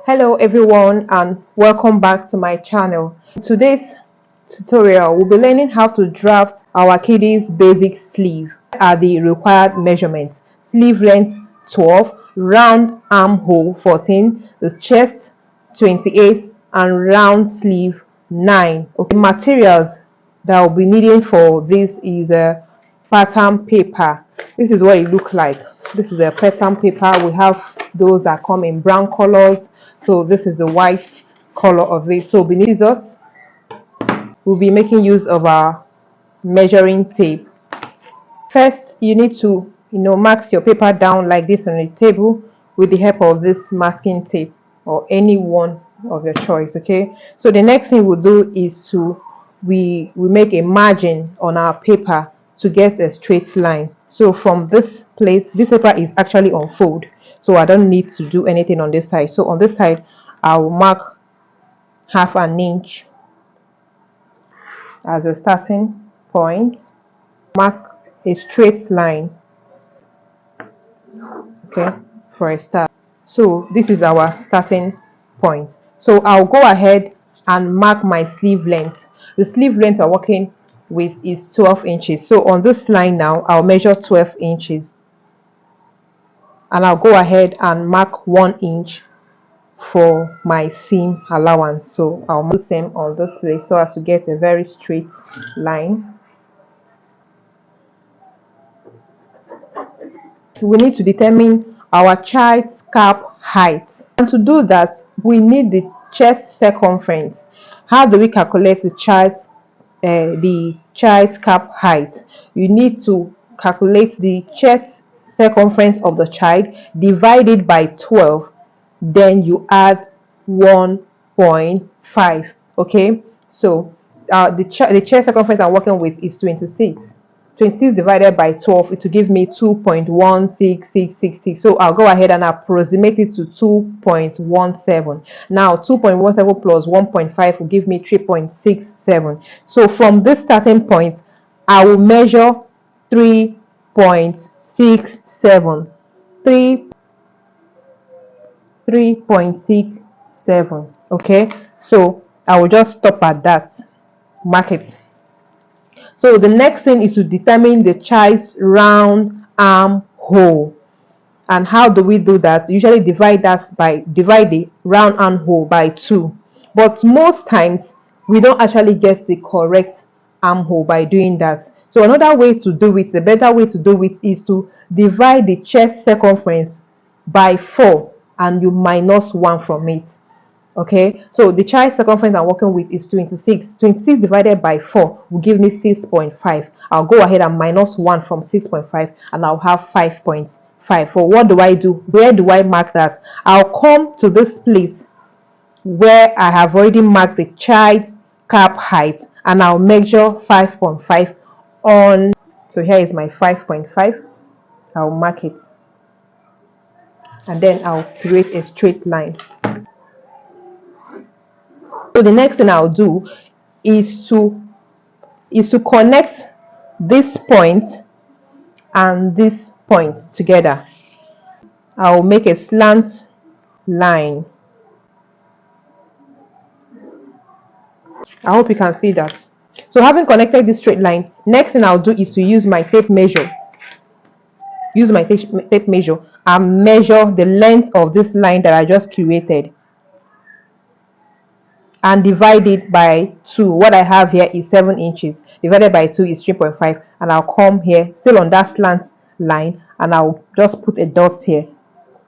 Hello everyone and welcome back to my channel. In today's tutorial we'll be learning how to draft our kiddies basic sleeve. Here are the required measurements: sleeve length 12, round armhole 14, the chest 28, and round sleeve 9. Okay, materials that we'll be needing for this is a pattern paper. This is what it looks like. This is a pattern paper. We have those that come in brown colors, so this is the white color of it. So beneath scissors, we'll be making use of our measuring tape. First, you need to mark your paper down like this on a table with the help of this masking tape or any one of your choice. Okay, so the next thing we'll do is we make a margin on our paper to get a straight line. So from this place, this paper is actually on fold, so I don't need to do anything on this side. So on this side I will mark half an inch as a starting point. Mark a straight line, okay, for a start. So this is our starting point. So I'll go ahead and mark my sleeve length. The sleeve length I'm working with is 12 inches. So on this line now, I'll measure 12 inches. And I'll go ahead and mark 1 inch for my seam allowance. So I'll mark the same on this place so as to get a very straight line. We need to determine our child's cap height, and to do that we need the chest circumference. How do we calculate the child's cap height? You need to calculate the chest circumference of the child, divide it by 12, then you add 1.5. okay, so the chest circumference I'm working with is 26. 26 divided by 12, it will give me 2.16666. So I'll go ahead and approximate it to 2.17. Now 2.17 plus 1.5 will give me 3.67. So from this starting point, I will measure 3.67. 3.67. okay, so I will just stop at that. Mark it. So the next thing is to determine the child's round armhole. And how do we do that? Usually divide the round armhole by 2. But most times we don't actually get the correct armhole by doing that. So another way to do it, a better way to do it, is to divide the chest circumference by 4 and you minus 1 from it. Okay, so the child circumference I'm working with is 26. 26 divided by 4 will give me 6.5. I'll go ahead and minus 1 from 6.5 and I'll have 5.5. So what do I do? Where do I mark that? I'll come to this place where I have already marked the child's cap height and I'll measure 5.5 on. So here is my 5.5. I'll mark it and then I'll create a straight line. So the next thing I'll do is to connect this point and this point together. I'll make a slant line. I hope you can see that. So having connected this straight line, next thing I'll do is to use my tape measure. Use my tape measure and measure the length of this line that I just created and divide it by 2. What I have here is 7 inches. Divided by 2 is 3.5. And I'll come here, still on that slant line, and I'll just put a dot here,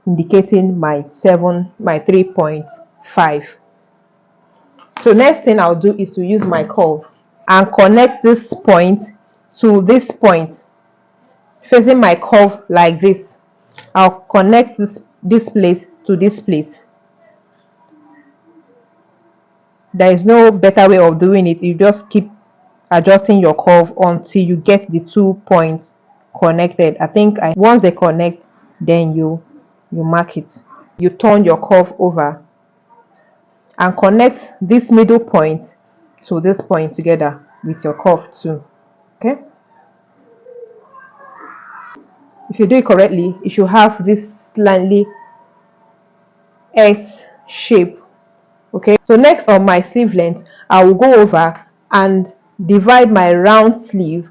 indicating my 3.5. So next thing I'll do is to use my curve and connect this point to this point, facing my curve like this. I'll connect this place to this place. There is no better way of doing it. You just keep adjusting your curve until you get the 2 points connected. I think once they connect, then you mark it. You turn your curve over and connect this middle point to this point together with your curve too. Okay, if you do it correctly, you should have this slightly S shape. Okay, so next on my sleeve length, I will go over and divide my round sleeve.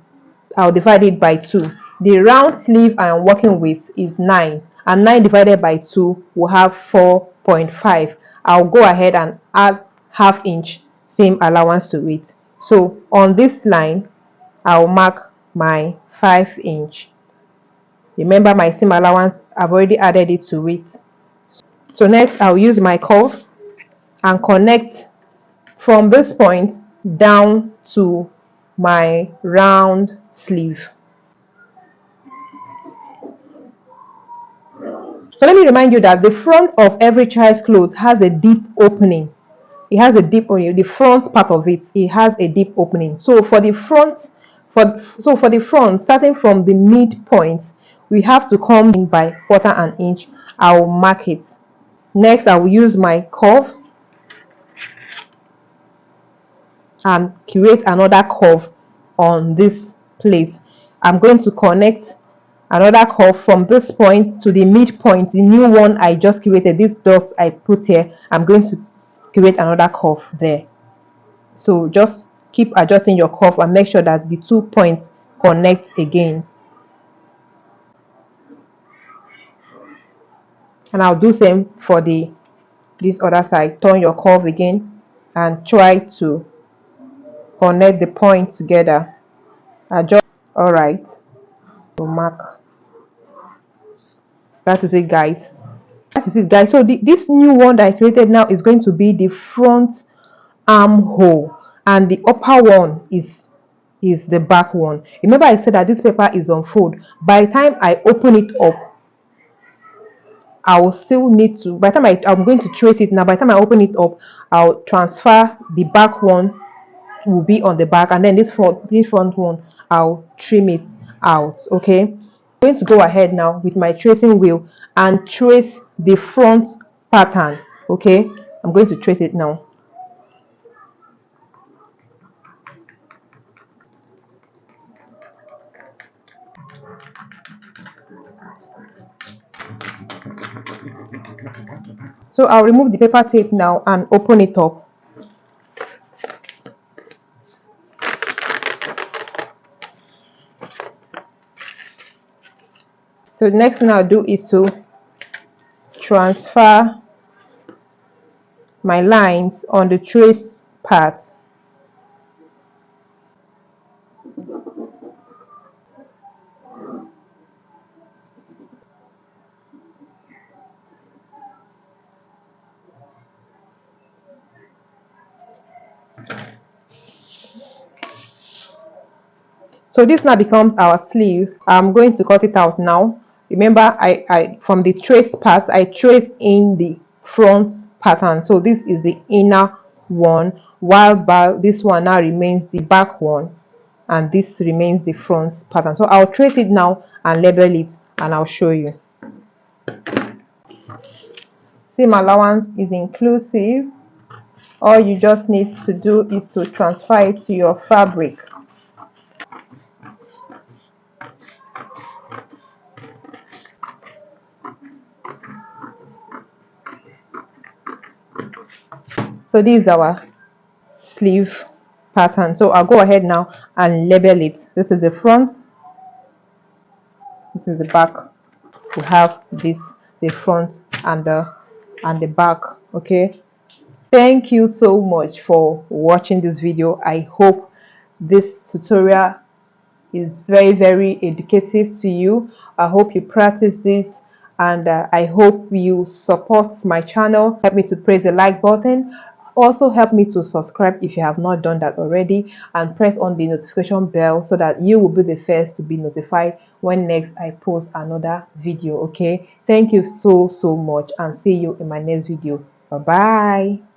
I'll divide it by 2. The round sleeve I am working with is 9, and 9 divided by 2 will have 4.5. I'll go ahead and add ½ inch seam allowance to it. So on this line, I'll mark my 5 inch. Remember, my seam allowance, I've already added it to it. So next, I'll use my curve and connect from this point down to my round sleeve. So let me remind you that the front of every child's clothes has a deep opening. It has a deep opening. The front part of it has a deep opening. So for the front, starting from the midpoint, we have to come in by 1/4 inch. I will mark it. Next, I will use my curve and create another curve on this place. I'm going to connect another curve from this point to the midpoint, the new one I just created. These dots I put here, I'm going to create another curve there. So just keep adjusting your curve and make sure that the 2 points connect again. And I'll do same for this other side. Turn your curve again and try to connect the points together. Adjust. All right, so mark. That is it, guys. So this new one that I created now is going to be the front armhole, and the upper one is the back one. Remember, I said that this paper is on fold. By the time I open it up, I will still need to, by the time I'm going to trace it now. By the time I open it up, I'll transfer the back one, will be on the back, and then this front one, I'll trim it out. Okay, I'm going to go ahead now with my tracing wheel and trace the front pattern. Okay, I'm going to trace it now. So I'll remove the paper tape now and open it up. So the next thing I'll do is to transfer my lines on the traced part. So this now becomes our sleeve. I'm going to cut it out now. Remember, I from the traced part, I trace in the front pattern. So this is the inner one, while this one now remains the back one, and this remains the front pattern. So I'll trace it now and label it, and I'll show you. Seam allowance is inclusive. All you just need to do is to transfer it to your fabric. So this is our sleeve pattern. So I'll go ahead now and label it. This is the front, this is the back. We have this, the front and the back. Okay, thank you so much for watching this video. I hope this tutorial is very educative to you. I hope you practice this, and I hope you support my channel. Help me to press the like button. Also help me to subscribe if you have not done that already, and press on the notification bell so that you will be the first to be notified when next I post another video. Okay, thank you so much, and see you in my next video. Bye bye.